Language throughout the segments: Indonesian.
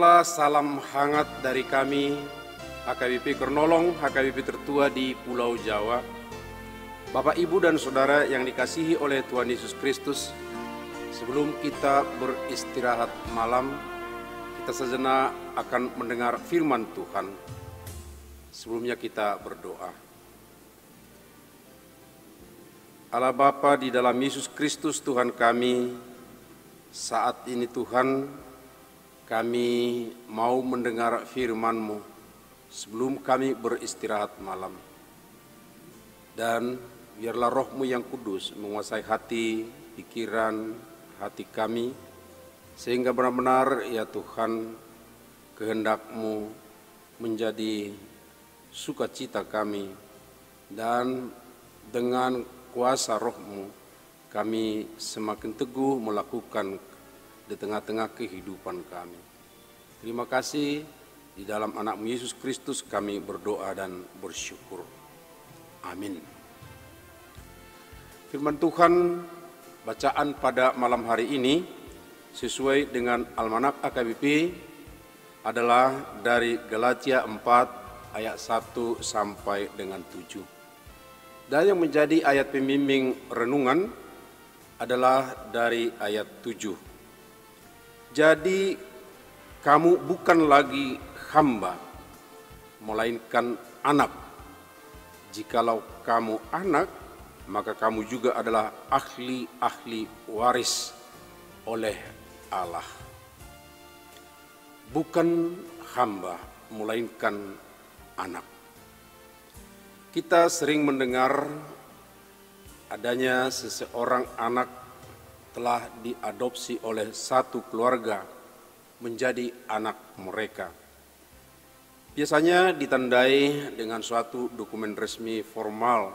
Terimalah salam hangat dari kami, HKBP Kernolong, HKBP tertua di Pulau Jawa. Bapak, Ibu, dan Saudara yang dikasihi oleh Tuhan Yesus Kristus, sebelum kita beristirahat malam, kita sejenak akan mendengar firman Tuhan. Sebelumnya kita berdoa. Allah Bapa di dalam Yesus Kristus Tuhan kami, saat ini Tuhan, kami mau mendengar firman-Mu sebelum kami beristirahat malam. Dan biarlah Roh-Mu yang kudus menguasai hati, pikiran, hati kami, sehingga benar-benar ya Tuhan, kehendak-Mu menjadi sukacita kami, dan dengan kuasa Roh-Mu kami semakin teguh melakukan di tengah-tengah kehidupan kami. Terima kasih, di dalam anak-Mu Yesus Kristus kami berdoa dan bersyukur. Amin. Firman Tuhan bacaan pada malam hari ini sesuai dengan Almanak AKBP adalah dari Galatia 4 ayat 1 sampai dengan 7. Dan yang menjadi ayat pembimbing renungan adalah dari ayat 7. Jadi kamu bukan lagi hamba, melainkan anak. Jikalau kamu anak, maka kamu juga adalah ahli-ahli waris oleh Allah. Bukan hamba, melainkan anak. Kita sering mendengar adanya seseorang anak telah diadopsi oleh satu keluarga menjadi anak mereka. Biasanya ditandai dengan suatu dokumen resmi formal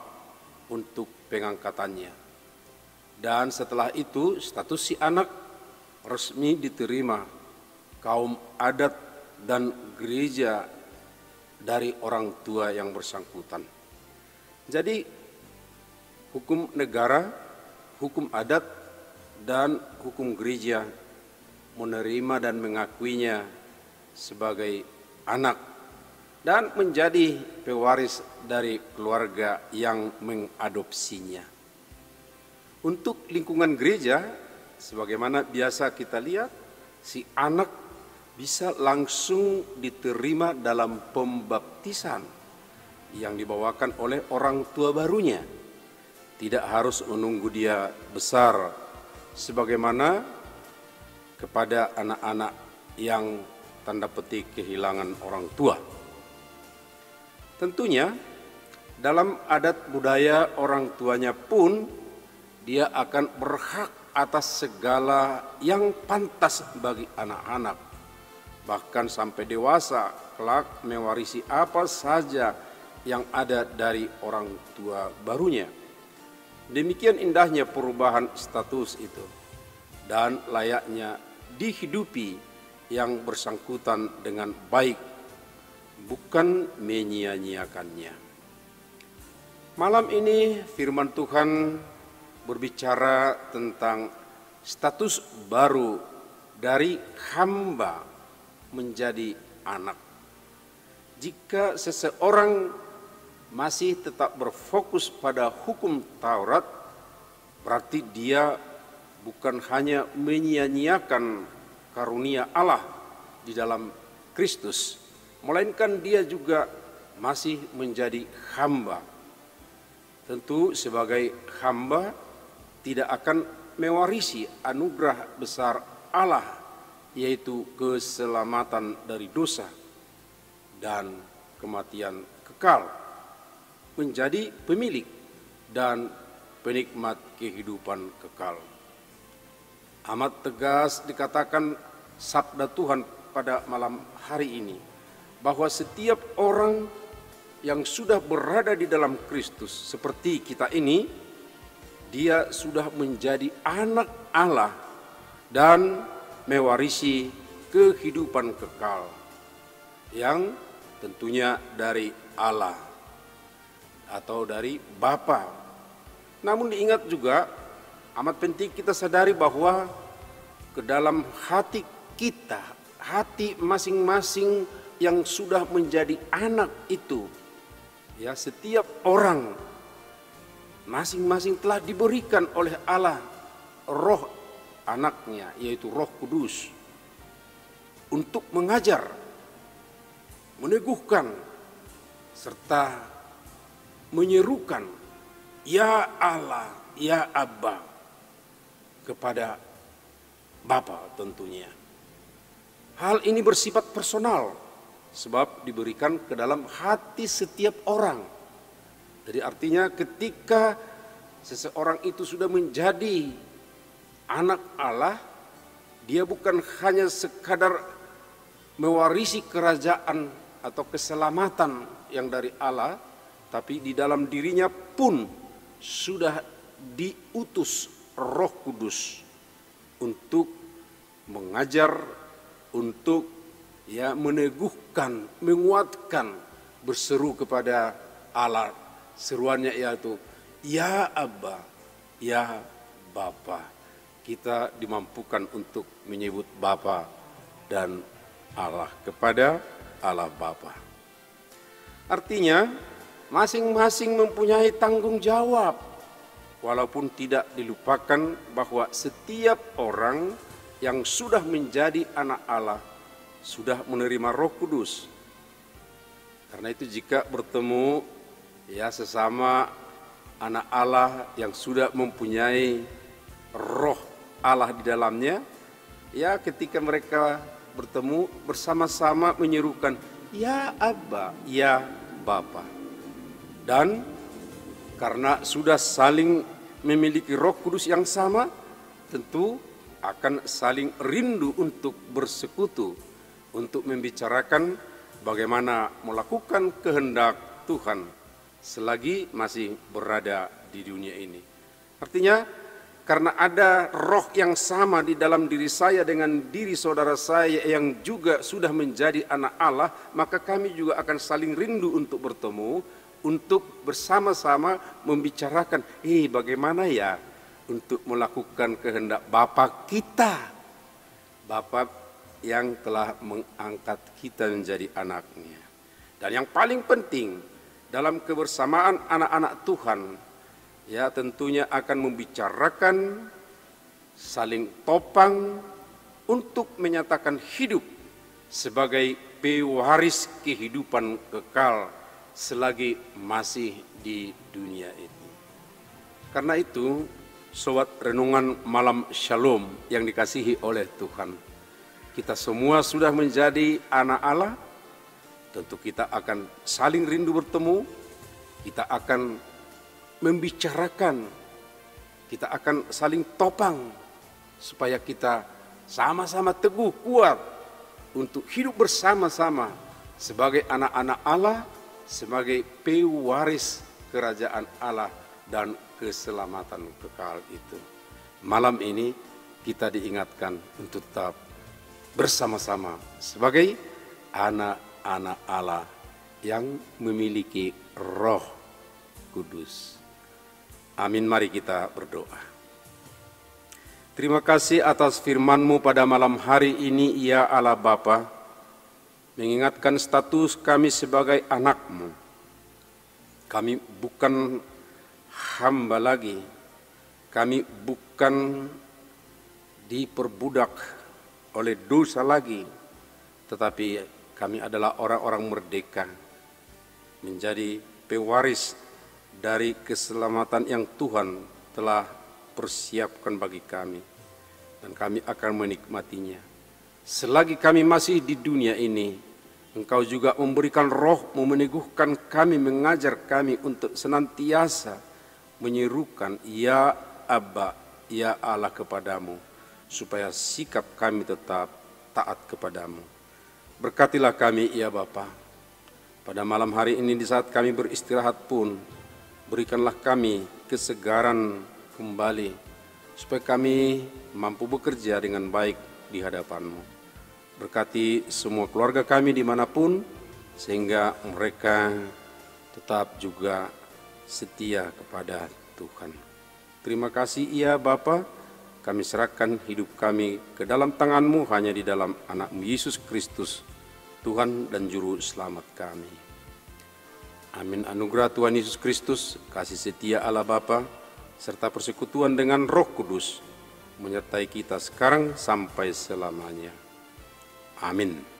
untuk pengangkatannya. Dan setelah itu status si anak resmi diterima kaum adat dan gereja dari orang tua yang bersangkutan. Jadi hukum negara, hukum adat, dan hukum gereja menerima dan mengakuinya sebagai anak dan menjadi pewaris dari keluarga yang mengadopsinya. Untuk lingkungan gereja, sebagaimana biasa kita lihat, si anak bisa langsung diterima dalam pembaptisan yang dibawakan oleh orang tua barunya. Tidak harus menunggu dia besar, sebagaimana kepada anak-anak yang tanda petik kehilangan orang tua. Tentunya dalam adat budaya orang tuanya pun dia akan berhak atas segala yang pantas bagi anak-anak, bahkan sampai dewasa kelak mewarisi apa saja yang ada dari orang tua barunya. Demikian indahnya perubahan status itu dan layaknya dihidupi yang bersangkutan dengan baik, bukan menyia-nyiakannya. Malam ini firman Tuhan berbicara tentang status baru dari hamba menjadi anak. Jika seseorang masih tetap berfokus pada hukum Taurat, berarti dia bukan hanya menyia-nyiakan karunia Allah di dalam Kristus, melainkan dia juga masih menjadi hamba. Tentu sebagai hamba tidak akan mewarisi anugerah besar Allah, yaitu keselamatan dari dosa dan kematian kekal, menjadi pemilik dan penikmat kehidupan kekal. Amat tegas dikatakan sabda Tuhan pada malam hari ini, bahwa setiap orang yang sudah berada di dalam Kristus seperti kita ini, dia sudah menjadi anak Allah dan mewarisi kehidupan kekal yang tentunya dari Allah atau dari Bapa. Namun diingat juga, amat penting kita sadari bahwa ke dalam hati kita hati masing-masing yang sudah menjadi anak itu. Ya, setiap orang masing-masing telah diberikan oleh Allah roh anaknya, yaitu Roh Kudus, untuk mengajar, meneguhkan, serta menyerukan ya Allah, ya Abba kepada Bapa tentunya. Hal ini bersifat personal sebab diberikan ke dalam hati setiap orang. Jadi artinya ketika seseorang itu sudah menjadi anak Allah, dia bukan hanya sekadar mewarisi kerajaan atau keselamatan yang dari Allah, tapi di dalam dirinya pun sudah diutus Roh Kudus untuk mengajar, untuk meneguhkan, menguatkan, berseru kepada Allah. Seruannya yaitu ya Abba, ya Bapa. Kita dimampukan untuk menyebut Bapa dan Allah kepada Allah Bapa. Artinya masing-masing mempunyai tanggung jawab, walaupun tidak dilupakan bahwa setiap orang yang sudah menjadi anak Allah sudah menerima Roh Kudus. Karena itu jika bertemu sesama anak Allah yang sudah mempunyai roh Allah di dalamnya, ketika mereka bertemu bersama-sama menyerukan ya Abba, ya Bapa. Dan karena sudah saling memiliki Roh Kudus yang sama, tentu akan saling rindu untuk bersekutu, untuk membicarakan bagaimana melakukan kehendak Tuhan selagi masih berada di dunia ini. Artinya karena ada roh yang sama di dalam diri saya dengan diri saudara saya yang juga sudah menjadi anak Allah, maka kami juga akan saling rindu untuk bertemu, untuk bersama-sama membicarakan bagaimana ya untuk melakukan kehendak Bapa kita, Bapa yang telah mengangkat kita menjadi anaknya. Dan yang paling penting dalam kebersamaan anak-anak Tuhan, tentunya akan membicarakan, saling topang untuk menyatakan hidup sebagai pewaris kehidupan kekal selagi masih di dunia ini. Karena itu, sobat renungan malam Shalom yang dikasihi oleh Tuhan, kita semua sudah menjadi anak Allah. Tentu kita akan saling rindu bertemu, kita akan membicarakan, kita akan saling topang supaya kita sama-sama teguh kuat untuk hidup bersama-sama sebagai anak-anak Allah, sebagai pewaris kerajaan Allah dan keselamatan kekal itu. Malam ini kita diingatkan untuk tetap bersama-sama sebagai anak-anak Allah yang memiliki Roh Kudus. Amin, mari kita berdoa. Terima kasih atas firman-Mu pada malam hari ini, ya Allah Bapa, mengingatkan status kami sebagai anak-Mu. Kami bukan hamba lagi, kami bukan diperbudak oleh dosa lagi, tetapi kami adalah orang-orang merdeka, menjadi pewaris dari keselamatan yang Tuhan telah persiapkan bagi kami. Dan kami akan menikmatinya. Selagi kami masih di dunia ini, Engkau juga memberikan roh-Mu, meneguhkan kami, mengajar kami untuk senantiasa menyerukan ya Abba, ya Allah kepadamu, supaya sikap kami tetap taat kepadamu. Berkatilah kami ya Bapa. Pada malam hari ini di saat kami beristirahat pun, berikanlah kami kesegaran kembali, supaya kami mampu bekerja dengan baik di hadapan-Mu. Berkati semua keluarga kami dimanapun, sehingga mereka tetap juga setia kepada Tuhan. Terima kasih ya Bapa. kami serahkan hidup kami ke dalam tangan-Mu hanya di dalam anak-Mu Yesus Kristus, Tuhan dan Juru Selamat kami. Amin. Anugerah Tuhan Yesus Kristus, kasih setia Allah Bapa, serta persekutuan dengan Roh Kudus, menyertai kita sekarang sampai selamanya. Amin.